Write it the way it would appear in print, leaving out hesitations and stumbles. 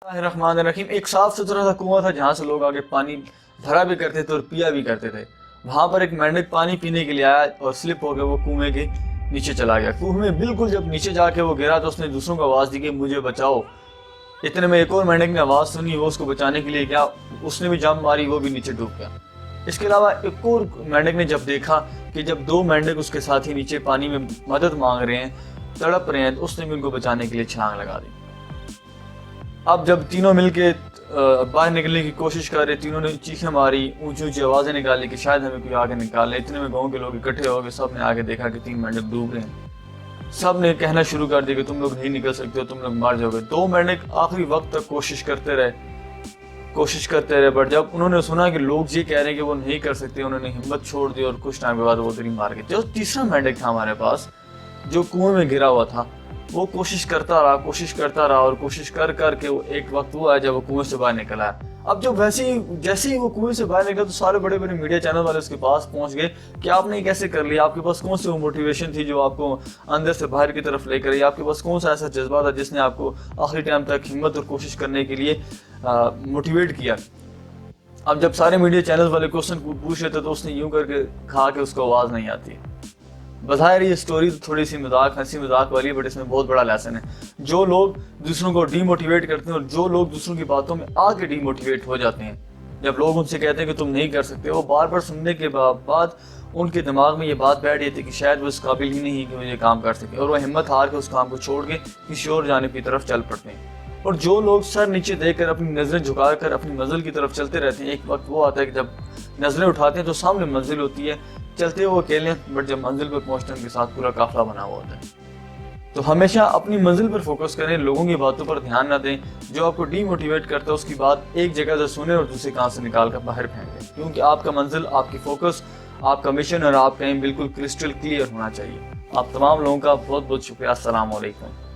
रहमान रहीम। एक साफ सुथरा सा कुआं था जहाँ से लोग आगे पानी भरा भी करते थे और पिया भी करते थे। वहां पर एक मेंढक पानी पीने के लिए आया और स्लिप हो गया, वो कुएं के नीचे चला गया। कुएं में बिल्कुल जब नीचे जाके वो गिरा तो उसने दूसरों को आवाज दी कि मुझे बचाओ। इतने में एक और मेंढक ने आवाज सुनी, वो उसको बचाने के लिए गया, उसने भी जंप मारी, वो भी नीचे डूब गया। इसके अलावा एक और मेंढक ने जब देखा कि जब दो मेंढक उसके साथ ही नीचे पानी में मदद मांग रहे हैं, तड़प रहे हैं, तो उसने भी उनको बचाने के लिए छलांग लगा दी। अब जब तीनों मिलके बाहर निकलने की कोशिश कर रहे, तीनों ने चीखें मारी, ऊंची ऊंची आवाजें निकाली कि शायद हमें कोई आगे निकाल ले। इतने में गांव के लोग इकट्ठे हो गए, सब ने आगे देखा कि 3 मेंढक डूब रहे हैं। सब ने कहना शुरू कर दिया कि तुम लोग नहीं निकल सकते हो, तुम लोग मर जाओगे। 2 मेंढक आखिरी वक्त तक कोशिश करते रहे, बट जब उन्होंने सुना कि लोग ये कह रहे हैं कि वो नहीं कर सकते, उन्होंने हिम्मत छोड़ दी और कुछ टाइम के बाद वो उधर ही मार गए। जो तीसरा मेंढक था हमारे पास, जो कुएं में गिरा हुआ था, वो कोशिश करता रहा और कोशिश करके वो एक वक्त वो आया जब वो कुएं से बाहर निकल आया। अब जब जैसे ही वो कुएं से बाहर निकला तो सारे बड़े बड़े मीडिया चैनल वाले उसके पास पहुंच गए कि आपने कैसे कर लिया, आपके पास कौन सी वो मोटिवेशन थी जो आपको अंदर से बाहर की तरफ लेकर आई, आपके पास कौन सा ऐसा जज्बा था जिसने आपको आखिरी टाइम तक हिम्मत और कोशिश करने के लिए मोटिवेट किया। अब जब सारे मीडिया चैनल वाले क्वेश्चन पूछ रहे थे तो उसने यूं करके कहा कि उसको आवाज नहीं आती। बज़ाहिर ये स्टोरी तो थोड़ी सी हंसी मजाक वाली है, बट इसमें बहुत बड़ा लेसन है। जो लोग दूसरों को डीमोटिवेट करते हैं और जो लोग दूसरों की बातों में आके डीमोटिवेट हो जाते हैं, जब लोग उनसे कहते हैं कि तुम नहीं कर सकते, वो बार बार सुनने के बाद उनके दिमाग में ये बात बैठ जाती है कि शायद वो इस काबिल ही नहीं है कि वो ये काम कर सके, और वो हिम्मत हार के उस काम को छोड़ के किसी और जानिब की तरफ चल पड़ते हैं। और जो लोग सर नीचे देखकर अपनी नजरें झुकाकर अपनी मंजिल की तरफ चलते रहते हैं, एक वक्त वो आता है कि जब नजरें उठाते हैं तो सामने मंजिल होती है, चलते वो अकेले, बट जब मंजिल पर पहुंचते हैं उनके साथ पूरा काफिला बना हुआ होता है। तो हमेशा अपनी मंजिल पर फोकस करें, लोगों की बातों पर ध्यान न दें। जो आपको डीमोटिवेट करता है उसकी बात एक जगह से सुने और दूसरे कान से निकाल कर बाहर फेंक दें, क्योंकि आपका मंजिल, आपकी फोकस, आपका मिशन और आपका एम बिल्कुल क्रिस्टल क्लियर होना चाहिए। आप तमाम लोगों का बहुत बहुत शुक्रिया। अस्सलाम वालेकुम।